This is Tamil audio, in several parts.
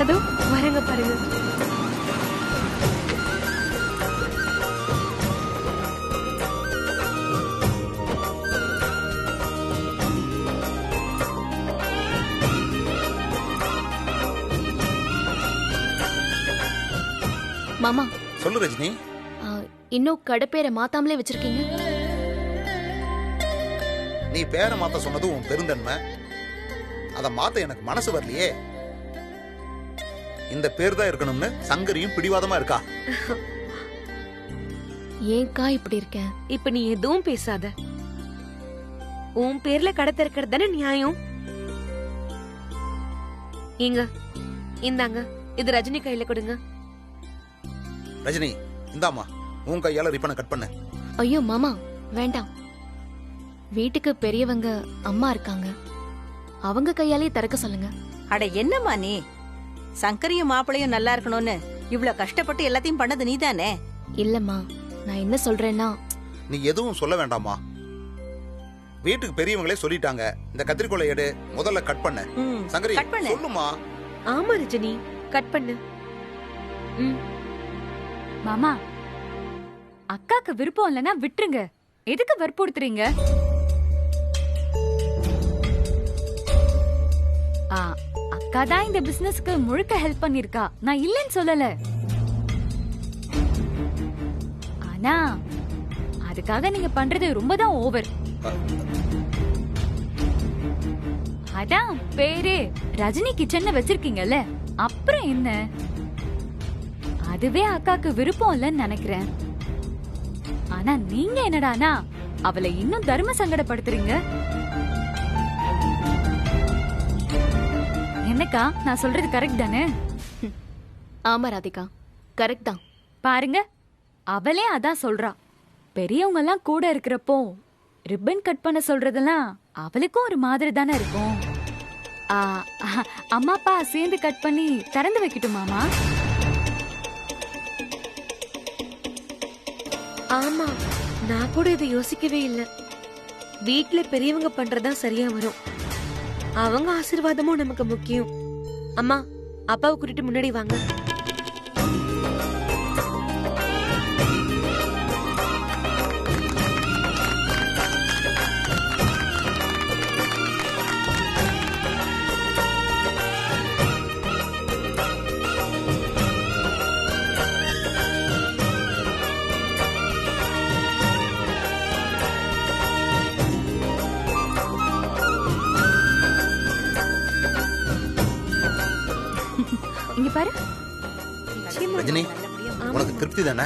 அதோ வரங்க பாருங்க. மாமா சொல்லு ரஜினி. இன்னும் கடை பேரை மாத்தாமலே வச்சிருக்கீங்க. நீ பேரை மாத்த சொன்னது உன் பெருந்தன்மை. அதை மாத்த எனக்கு மனசு வரலையே. இந்த பேர் தான் இருக்கணும்னு சங்கரியும் பிடிவாதமா இருக்கா. ஏன்க்கா இப்படி இருக்க? இப்ப நீ எதுவும் பேசாத. உன் பேர்ல கடை திறக்கிறது தானே நியாயம். இங்க இந்தாங்க, இது ரஜினி கையில கொடுங்க. ரஜினி இந்தாமா, உன் கையால ரிப்பனை கட் பண்ண. ஐயோ மாமா வேண்டாம். வீட்டுக்கு பெரியவங்க அம்மா இருக்காங்க, அவங்க கையாலே திறக்க சொல்லுங்க. அட என்னம்மா நீ, சங்கரியும் மாப்பிளையும் நல்லா இருக்கணும்னு இவ்வளவு கஷ்டப்பட்டு எல்லாத்தையும் பண்ணது நீதானே. இல்லம்மா, நான் என்ன சொல்றேன்னா. நீ எதுவும் சொல்ல வேண்டாமா. வீட்டுக்கு பெரியவங்களே சொல்லிட்டாங்க, இந்த கத்திரிக்கோலை எடு, முதல்ல கட் பண்ண. சங்கரி கட் பண்ணு. சொல்லுமா. ஆமா ரஜினி, கட் பண்ணு. மாமா, அக்காக்கு விருப்பம் இல்லைன்னா விட்டுருங்க. எதுக்கு வற்புறுத்துறீங்க? அக்கா தான் இந்த பிசினஸ்க்கு முழுக்க ஹெல்ப் பண்ணிருக்கா, நான் இல்லைன்னு சொல்லல. ஆனா அதுக்காக நீங்க பண்றது ரொம்ப தான் ஓவர். அதான் பேரே ரஜினி கிச்சன் வச்சிருக்கீங்கல்ல, அப்புறம் என்ன? அதுவே அக்காக்கு விருப்பம் இல்லைன்னு நினைக்கிறேன். ஆனா நீங்க என்னடானா அவளை இன்னும் தர்ம சங்கடப்படுத்துறீங்க. என்னக்கா, நான் சொல்றது கரெக்ட் தானே? ஆமா ராதிகா, கரெக்ட் தான். பாருங்க, அவளே அதான் சொல்றா. பெரியவங்க எல்லாம் கூட இருக்கிறப்போ ரிப்பன் கட் பண்ண சொல்றதெல்லாம் அவளுக்கும் ஒரு மாதிரி தானே இருக்கும். அம்மா அப்பா சேர்ந்து கட் பண்ணி திறந்து வைக்கட்டுமாமா? ஆமா, நான் கூட இதை யோசிக்கவே இல்ல. வீட்ல பெரியவங்க பண்றதா சரியா வரும். அவங்க ஆசீர்வாதமும் நமக்கு முக்கியம். அம்மா, அப்பாவை கூட்டிட்டு முன்னாடி வாங்க. இங்க பாரு ரஜினி, உனக்கு திருப்தி தானே?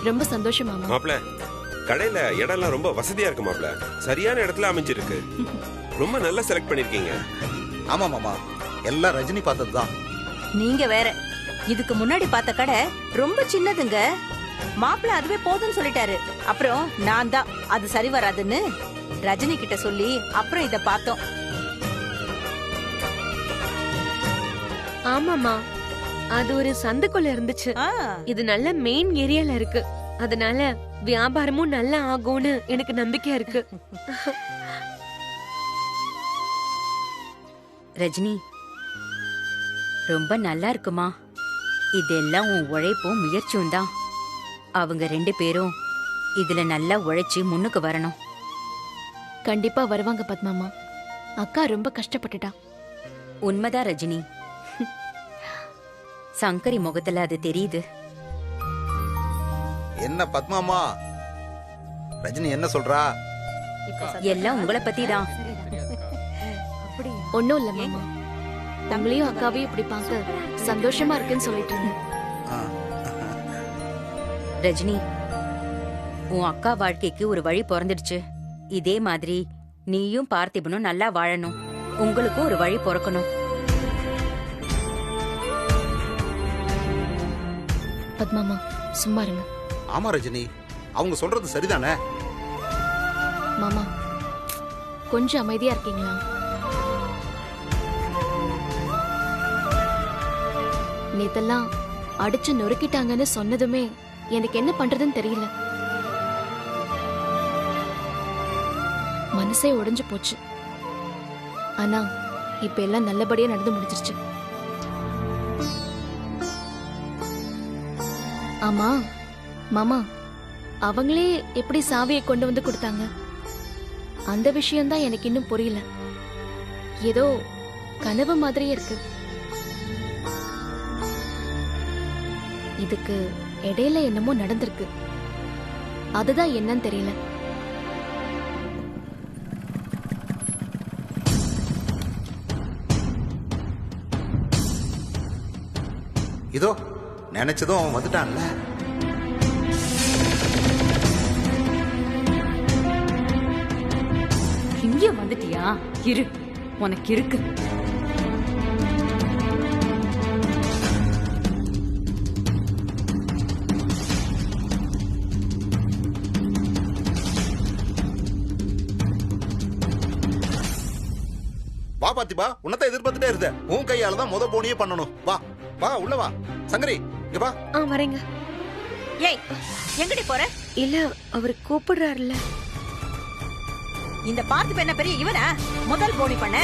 ரொம்ப சந்தோஷம் மாமா. மாப்ள, கடையில இடம்லாம் ரொம்ப வசதியா இருக்கு மாப்ள. சரியான இடத்துல அமைஞ்சிருக்கு. ரொம்ப நல்லா செலக்ட் பண்ணிருக்கீங்க. ஆமா மாமா, எல்லாம் ரஜினி பார்த்ததுதான். நீங்க வேற, இதுக்கு முன்னாடி பார்த்த கடை ரொம்ப சின்னதுங்க. மாப்பிள்ள அதுவே போதும்னு சொல்லிட்டாரு. அப்புறம் நான் தான் அது சரி வராதுன்னு ரஜினி கிட்ட சொல்லி அப்புறம் இத பார்த்தோம். ஆமாமா, அது ஒரு சந்துக்குள்ள இருந்துச்சு. இது நல்ல மெயின் ஏரியால இருக்கு. அதனால வியாபாரமும் நல்லா ஆகும்னு எனக்கு நம்பிக்கை இருக்கு. ரஜினி, ரொம்ப நல்லா இருக்குமா. இதெல்லாம் உன் உழைப்பும் முயற்சியும் தான். அவங்க 2 பேரும் இதுல நல்லா உழைச்சி முன்னுக்கு வரணும். கண்டிப்பா வருவாங்க பத்மாமா. அக்கா ரொம்ப கஷ்டப்பட்டுட்டா. உண்மைதான் ரஜினி, சங்கரி முகத்துல அது தெரியுது. என்ன பத்மாமா, ரஜினி என்ன சொல்றா? எல்லாம் உங்களை பத்தி தான். ஒண்ணும் இல்ல மாமா, உங்களையும் அக்காவையும் இப்படி பார்க்க சந்தோஷமா இருக்குன்னு சொல்லிட்டு இருந்தேன். ரஜினி, உன் அக்கா வாழ்க்கைக்கு ஒரு வழி பிறந்துடுச்சு. இதே மாதிரி நீயும் பார்த்திபனும் நல்லா வாழணும். உங்களுக்கும் ஒரு வழி பிறக்கணும். பத்மாமா சும்மா இருங்க. ஆமா ரஜினி, அவங்க சொல்றது சரிதானே? மாமா கொஞ்சம் அமைதியா இருக்கீங்களா? நேத்தெல்லாம் அடிச்சு நொறுக்கிட்டாங்கன்னு சொன்னதுமே எனக்கு என்ன பண்றதுன்னு தெரியல. மனசே உடைஞ்சு போச்சு. ஆனா இப்ப எல்லாம் நல்லபடியா நடந்து முடிஞ்சிருச்சு. ஆமா மாமா, அவங்களே எப்படி சாவியை கொண்டு வந்து கொடுத்தாங்க? அந்த விஷயம்தான் எனக்கு இன்னும் புரியல. ஏதோ கனவு மாதிரியே இருக்கு. இதுக்கு இடையில என்னமோ நடந்திருக்கு. அதுதான் என்னன்னு தெரியல. இதோ நினைச்சதும் அவன் வந்துட்டான்ல. இங்க வந்துட்டியா? இரு, உனக்கு இருக்கு. வா பாத்திபா, உன்னதான் எதிர்பார்த்துட்டே இருந்த. உன் கையால தான் முத போனியே பண்ணணும். வா வா, உள்ள வா. சங்கரி இங்க வா. வரேங்க. ஏய், எங்கடி போற? இல்ல, அவர் கூப்பிடுறாருல்ல. இந்த பார்த்து என்ன பெரிய இவனா முதல் போனி பண்ண?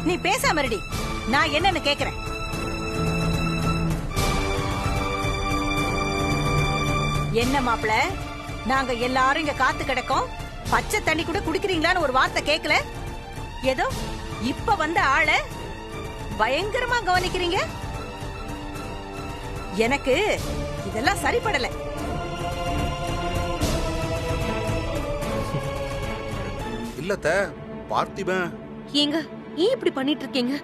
நீ பேசாம இருடி, நான் என்னன்னு கேக்குறேன். என்ன மாப்பிள, நாங்க எல்லாரும் இங்க காத்து கிடக்கோம், பச்சை தண்ணி கூட குடிக்கிறீங்களான்னு ஒரு வார்த்தை கேட்கல. ஏதோ இப்ப வந்த ஆள பயங்கரமா கவனிக்கிறீங்க. எனக்கு இதெல்லாம் சரிப்படல. இல்லத்த பார்த்திபன். ஏங்க, ஏன் இப்படி பண்ணிட்டு இருக்கீங்க?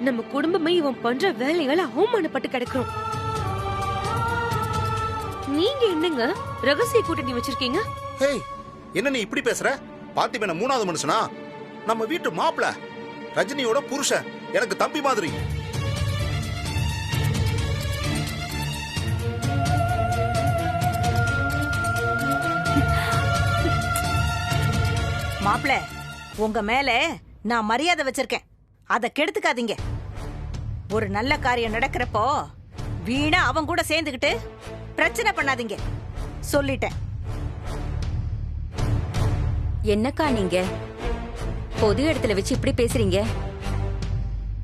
நம்ம குடும்பமே இவன் பண்ற வேலைகளை அவமானப்பட்டு கிடக்குறோம். நீங்க என்னங்க ரகசிய கூட்டணி வச்சிருக்கீங்க? ஹேய், என்ன நீ இப்படி பேசுற? பார்த்திபன் மூணாவது மனுஷனா? நம்ம வீட்டு மாப்பிள, ரஜினியோட புருஷன், எனக்கு தம்பி மாதிரி. மாப்பிள, உங்க மேல நான் மரியாதை வச்சிருக்கேன், அத கெடுத்துக்காதீங்க. ஒரு நல்ல காரியம் நடக்கிறப்போ வீணா அவன் கூட சேர்ந்துகிட்டு பிரச்சனை பண்ணாதீங்க, சொல்லிட்டேன். என்னக்கா நீங்க பொது இடத்துல வச்சு இப்படி பேசுறீங்க?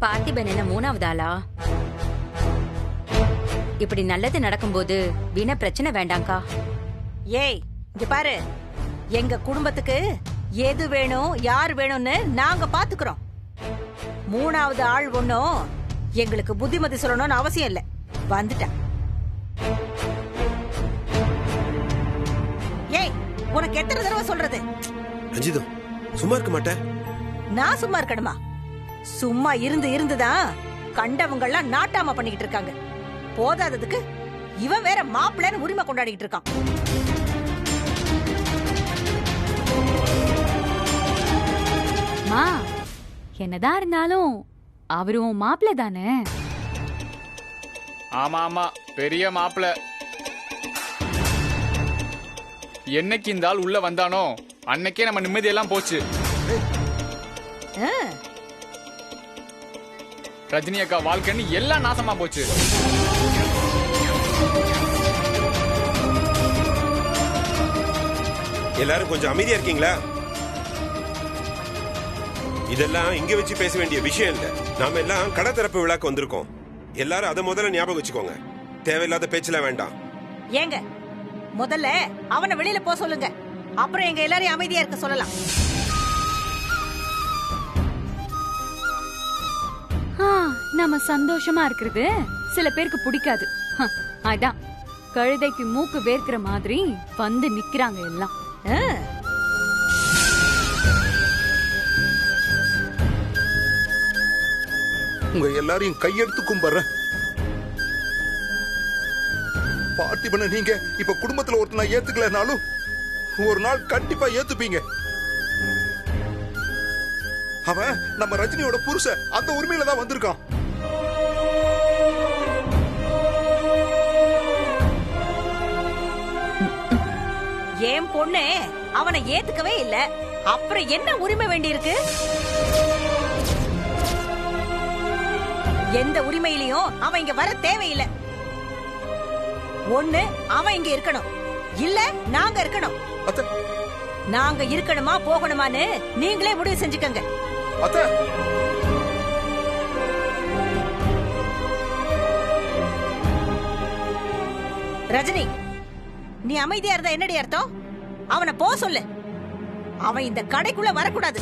பார்த்திபன் என்ன மூணாவது ஆளா? இப்படி நல்லது நடக்கும்போது வீணா பிரச்சனை வேண்டாம்க்கா. ஏய், இங்க பாரு, எங்க குடும்பத்துக்கு எது வேணும் யார் வேணும்னு நாங்க பாத்துக்கிறோம். மூணாவது ஆள் ஒண்ணும் எங்களுக்கு புத்திமதி சொல்லணும்னு அவசியம் இல்ல. வந்துட்டேன். ஏய், உனக்கு எத்தனை தடவை சொல்றது? ரஞ்சிதம், சும்மா இருக்க மாட்டேன். நான் சும்மா இருக்கணுமா? சும்மா இருந்து இருந்துதான் கண்டவங்க எல்லாம் நாட்டாம பண்ணிக்கிட்டு இருக்காங்க. போதாததுக்கு இவன் வேற மாப்பிள்ளைன்னு உரிமை கொண்டாடிட்டு இருக்கான். மா, என்னதான் இருந்தாலும் அவரும் மாப்பிள்ள தானே? ஆமா ஆமா, பெரிய மாப்பிள்ள. என்னைக்கு இந்த ஆள் உள்ள வந்தானோ அன்னைக்கே நம்ம நிம்மதியெல்லாம் போச்சு. ரஜினி அக்கா வாழ்க்கைன்னு எல்லாம் நாசமா போச்சு. எல்லாரும் கொஞ்சம் அமைதியா இருக்கீங்களா? இதெல்லாம் இங்க வச்சு பேச வேண்டிய விஷயம் இல்ல. நாம எல்லாம் கடை திறப்பு விழாக்கு வந்திருக்கோம். எல்லாரும் அதை முதல்ல ஞாபகம் வச்சுக்கோங்க. தேவையில்லாத பேச்செல்லாம் வேண்டாம். ஏங்க, முதல்ல அவனை வெளியில போ சொல்லுங்க, அப்புறம் எங்க எல்லாரையும் அமைதியா இருக்க சொல்லலாம். நம்ம சந்தோஷமா இருக்கிறது சில பேருக்கு பிடிக்காது. அதான் கழுதைக்கு மூக்கு வேர்க்கிற மாதிரி வந்து நிக்கிறாங்க எல்லாம். உங்க எல்லாரையும் கையெடுத்து கும்பிடுறேன். பார்த்திபனை நீங்க இப்ப குடும்பத்துல ஒருத்தனா ஏத்துக்கலனாலும் ஒரு நாள் கண்டிப்பா ஏத்துப்பீங்க. அவன் நம்ம ரஜினியோட புருஷன், அந்த உரிமையில தான் வந்திருக்கான். ஏன் பொண்ணு அவனை ஏத்துக்கவே இல்ல, அப்புறம் என்ன உரிமை வேண்டி இருக்கு? எந்த உரிமையிலையும் அவன் இங்க வர தேவையில்லை. ஒண்ணு அவன் இங்க இருக்கணும், இல்ல நாங்க இருக்கணும். நாங்க இருக்கணுமா போகணுமான்னு நீங்களே முடிவு செஞ்சுக்கங்க. ரஜினி, நீ அமைதியா இருந்தா என்னடி அர்த்தம்? அவனை போ சொல்லு. அவன் இந்த கடைக்குள்ள வரக்கூடாது.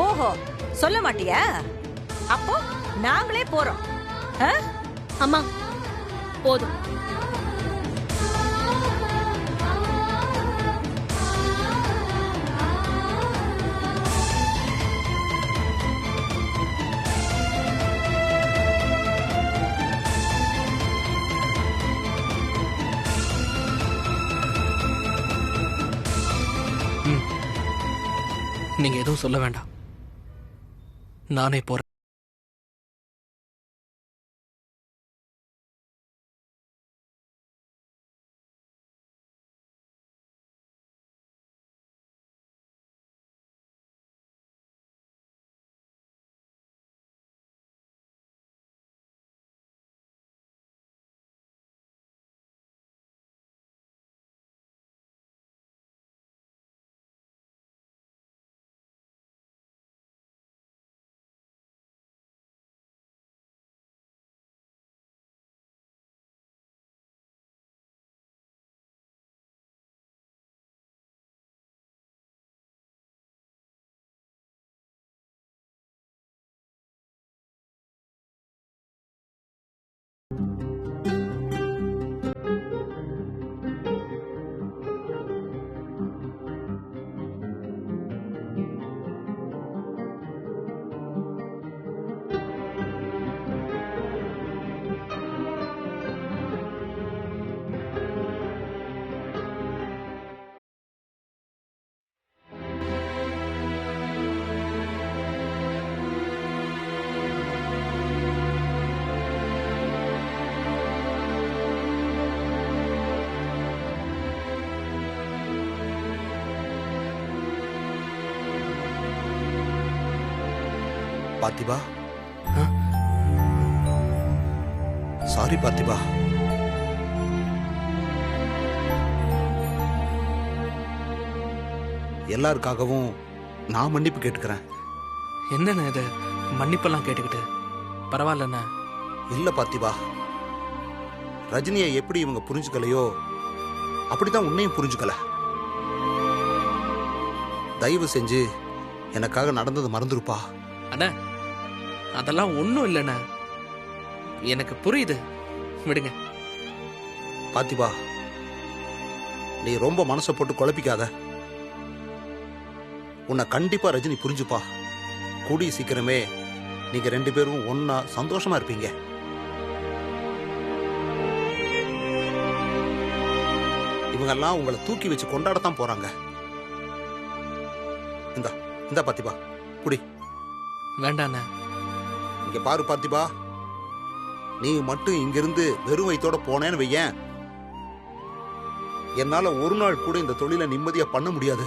ஓஹோ, சொல்ல மாட்டியா? அப்போ நாங்களே போறோம். அம்மா போதும். நீங்க எதுவும் சொல்ல வேண்டாம், நானே போறேன். பார்த்திபா, சாரி பார்த்திபா. எல்லாருக்காகவும் நான் மன்னிப்பு கேட்டுக்கிறேன். என்னண்ணே இது மன்னிப்பெல்லாம் கேட்டுக்கிட்டு? பரவாயில்லண்ணே. இல்ல பார்த்திபா, ரஜினியை எப்படி இவங்க புரிஞ்சுக்கலையோ அப்படிதான் உன்னையும் புரிஞ்சுக்கல. தயவு செஞ்சு எனக்காக நடந்தது மறந்துருப்பா. அண்ணா அதெல்லாம் ஒன்றும் இல்லைண்ணா, எனக்கு புரியுது, விடுங்க. பார்த்திபா, நீ ரொம்ப மனசை போட்டு குழப்பிக்காத. உன்னை கண்டிப்பா ரஜினி புரிஞ்சுப்பா. கூடிய சீக்கிரமே நீங்க 2 பேரும் ஒன்னா சந்தோஷமா இருப்பீங்க. இவங்கெல்லாம் உங்களை தூக்கி வச்சு கொண்டாடத்தான் போறாங்க. இந்த பார்த்திபா குடி. வேண்டாண்ண. இங்க பாரு பார்த்திபா, நீ மட்டும் இங்கிருந்து வெறும் வயித்தோட போனேன்னு வையேன், என்னால ஒரு நாள் கூட இந்த தொழிலை நிம்மதியா பண்ண முடியாது.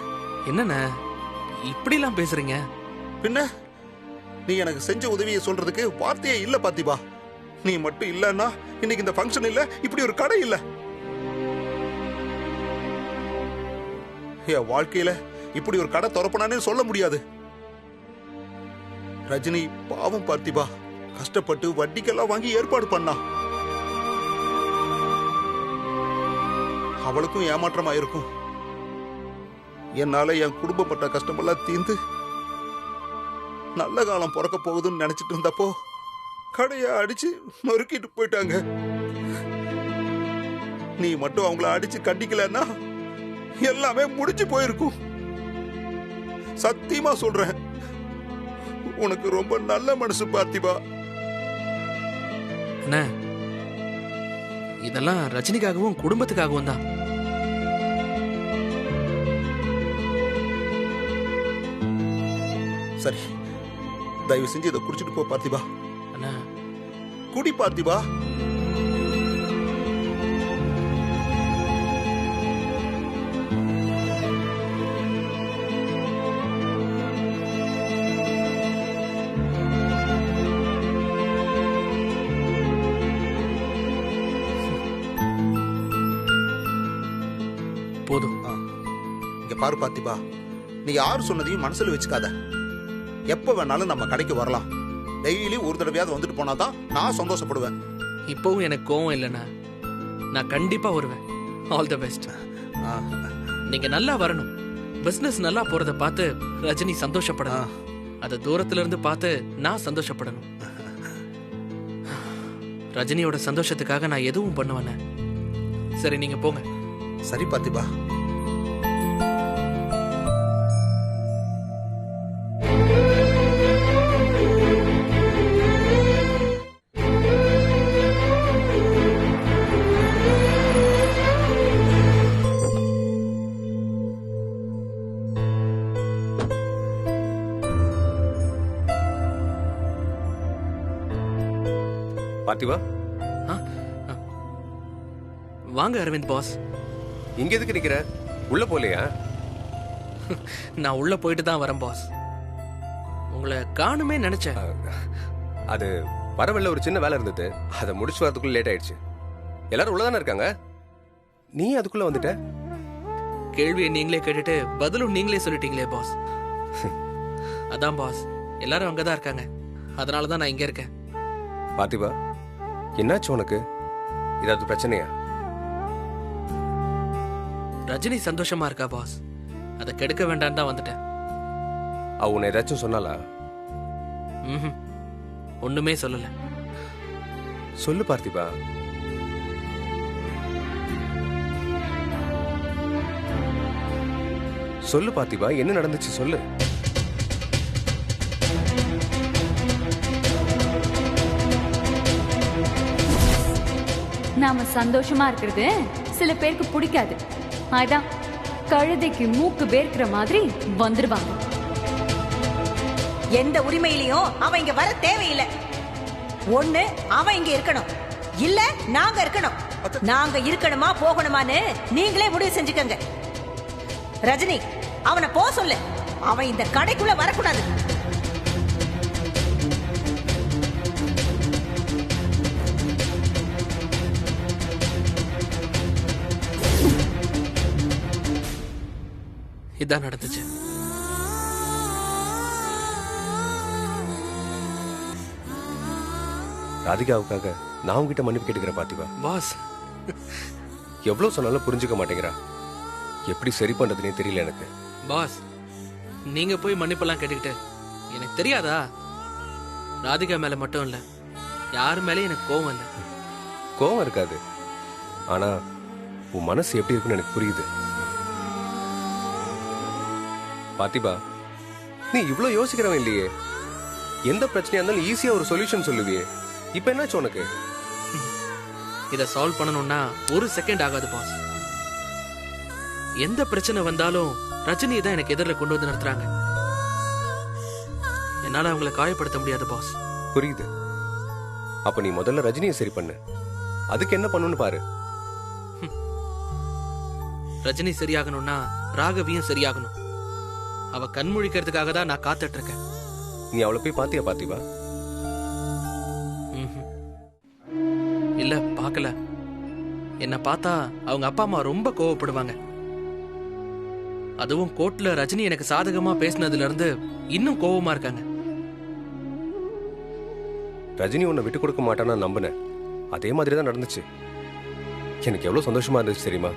என்னண்ண இப்படிலாம் பேசுறீங்க? பின்ன நீ எனக்கு செஞ்ச உதவியை சொல்றதுக்கு வார்த்தையே இல்ல பார்த்திபா. நீ மட்டும் இல்லன்னா இன்னைக்கு இந்த ஃபங்க்ஷன் இல்ல, இப்படி ஒரு கடை இல்ல. என் வாழ்க்கையில இப்படி ஒரு கடை திறப்பனானே சொல்ல முடியாது. ரஜினி பாவம் பார்த்திபா, கஷ்டப்பட்டு வட்டிக்கெல்லாம் வாங்கி ஏற்பாடு பண்ணா. அவளுக்கும் ஏமாற்றமா இருக்கும். என்னால என் குடும்பப்பட்ட கஷ்டமெல்லாம் தீர்ந்து நல்ல காலம் பிறக்க போகுதுன்னு நினைச்சிட்டு இருந்தப்போ கடையை அடிச்சு நொறுக்கிட்டு போயிட்டாங்க. நீ மட்டும் அவங்கள அடிச்சு கண்டிக்கலன்னா எல்லாமே முடிஞ்சு போயிருக்கும். சத்தியமா சொல்றேன், உனக்கு ரொம்ப நல்ல மனசு பார்த்திபா. அண்ணா இதெல்லாம் ரஜினிக்காகவும் குடும்பத்துக்காகவும் தான். சரி, தயவு செஞ்சு இதை குடிச்சிட்டு போ பார்த்திபா. அண்ணா குடி பார்த்திபா. போதும். இங்க பாரு பார்த்திபா, நீ யார் சொன்னதையும் மனசுல வச்சுக்காத. எப்ப வேணாலும் நம்ம கடைக்கு வரலாம். டெய்லி ஒரு தடவையாவது வந்துட்டு போனாதான் நான் சந்தோஷப்படுவேன். இப்பவும் எனக்கு கோவம் இல்லைண்ணா. நான் கண்டிப்பா வருவேன். All the best. நீங்க நல்லா வரணும். பிசினஸ் நல்லா போறத பார்த்து ரஜினி சந்தோஷப்படணும். அத தூரத்துல இருந்து பார்த்து நான் சந்தோஷப்படணும். ரஜினியோட சந்தோஷத்துக்காக நான் எதுவும் பண்ணுவேன். சரி, நீங்க போங்க. சரி பார்த்திபா. பார்த்திபா, வாங்க அரவிந்த் பாஸ். இங்க எதுக்கு நிக்கிற? உள்ள போலையா? நான் உள்ள போயிட்டு தான் வரேன் பாஸ். உங்களை காணுமே நினைச்சேன். அது வரவெல்ல ஒரு சின்ன வேலை இருந்தது. அதை முடிச்சு வரதுக்குள்ள லேட் ஆயிடுச்சு. எல்லாரும் உள்ளதானே இருக்காங்க. நீ அதுக்குள்ள வந்துட்ட? கேள்வியை நீங்களே கேட்டுட்டு பதிலும் நீங்களே சொல்லிட்டீங்களே பாஸ். அதான் பாஸ், எல்லாரும் அங்கதான் இருக்காங்க. அதனாலதான் நான் இங்க இருக்கேன். பார்த்திபா, என்னாச்சு உனக்கு? ஏதாவது பிரச்சனையா? ரஜினி சந்தோஷமா இருக்கா பாஸ். அதை கெடுக்க வேண்டாம் தான் வந்துட்டேன். அவ உன்னை ஏதாச்சும் சொன்னாலா? ஒண்ணுமே சொல்லல. சொல்லு பார்த்திபா. சொல்லு பார்த்திபா, என்ன நடந்துச்சு சொல்லு. நாம சந்தோஷமா இருக்கிறது சில பேருக்கு பிடிக்காது. அதான் கழுதைக்கு மூக்கு வேர்க்கிற மாதிரி வந்துருவாங்க. எந்த உரிமையிலையும் அவன் இங்க வர தேவையில்லை. ஒண்ணு அவன் இங்க இருக்கணும், இல்ல நாங்க இருக்கணும். நாங்க இருக்கணுமா போகணுமான்னு நீங்களே முடிவு செஞ்சுக்கங்க. ரஜினி, அவனை போ சொல்லு. அவன் இந்த கடைக்குள்ள வரக்கூடாது. இதான் நடந்துச்சு. ராதிகாவுக்காக நான் உங்ககிட்ட மன்னிப்பு கேட்டுக்கிறேன் பார்த்திபா. பாஸ், எவ்வளவு சொன்னாலும் புரிஞ்சுக்க மாட்டேங்கிறா. எப்படி சரி பண்றதுனே தெரியல எனக்கு. பாஸ், நீங்க போய் மன்னிப்பெல்லாம் கேட்டுக்கிட்டு எனக்கு தெரியாதா? ராதிகா மேல மட்டும் இல்ல, யாரு மேலே எனக்கு கோவம் இல்லை. கோவம் இருக்காது, ஆனா உன் மனசு எப்படி இருக்குன்னு எனக்கு புரியுது. பார்த்திபா, நீ இவ்வளவு யோசிக்கிறவன் இல்லையே. எந்த பிரச்சனையா இருந்தாலும் ஈஸியா ஒரு சொல்யூஷன் சொல்லுவியே. இப்ப என்னாச்சு உனக்கு? இத சால்வ் பண்ணணும்னா ஒரு செகண்ட் ஆகாது பாஸ். எந்த பிரச்சனை வந்தாலும் ரஜினியை தான் எனக்கு எதிரில் கொண்டு வந்து நிறுத்துறாங்க. என்னால அவங்களை காயப்படுத்த முடியாது பாஸ். புரியுது. அப்ப நீ முதல்ல ரஜினியை சரி பண்ணு. அதுக்கு என்ன பண்ணணும்னு பாரு. ரஜினி சரியாகணும்னா ராகவியும் சரியாகணும். அவ கண்முழிக்கிறதுக்காக தான் நான் காத்துட்டு இருக்கேன். நீ அவளை போய் பாத்தியா பார்த்திபா? இல்ல, பார்க்கல. என்ன பார்த்தா அவங்க அப்பா அம்மா ரொம்ப கோவப்படுவாங்க. அதுவும் கோர்ட்ல ரஜினி எனக்கு சாதகமா பேசினதுல இருந்து இன்னும் கோவமா இருக்காங்க. ரஜினி உன்னை விட்டு கொடுக்க மாட்டான்னு நம்பினேன். அதே மாதிரி தான் நடந்துச்சு. எனக்கு எவ்வளவு சந்தோஷமா இருந்துச்சு தெரியுமா?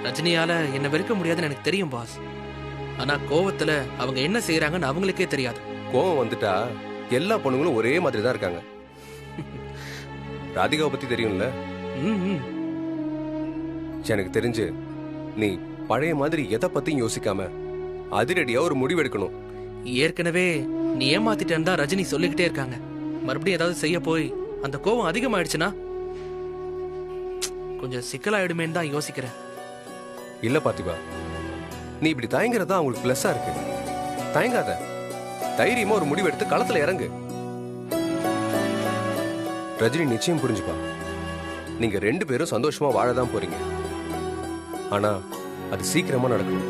ரஜினியால என்ன வெறுக்க முடியாதுன்னு எனக்கு தெரியும் பாஸ். ஆனா கோவத்துல அவங்க என்ன செய்யறாங்கன்னு அவங்களுக்கே தெரியாது. கோவம் வந்துட்டா எல்லா பொண்ணுங்களும் ஒரே மாதிரி தான் இருக்காங்க. ராதிகாவை பத்தி தெரியும்ல? எனக்கு தெரிஞ்சு நீ பழைய மாதிரி எதை பத்தியும் யோசிக்காம அதிரடியா ஒரு முடிவு எடுக்கணும். ஏற்கனவே நீ ஏமாத்திட்டேன்னு தான் ரஜினி சொல்லிக்கிட்டே இருக்காங்க. மறுபடியும் ஏதாவது செய்ய போய் அந்த கோவம் அதிகமாயிடுச்சுன்னா கொஞ்சம் சிக்கலாயிடுமேன்னு தான் யோசிக்கிறேன். இல்ல பார்த்திபா, நீ இப்படி தயங்குறதா அவங்களுக்கு பிளஸ்ஸா இருக்கு. தயங்காத, தைரியமா ஒரு முடிவு எடுத்து களத்துல இறங்கு. ரஜினி நிச்சயம் புரிஞ்சுப்பா. நீங்க 2 பேரும் சந்தோஷமா வாழதான் போறீங்க. ஆனா அது சீக்கிரமா நடக்கணும்.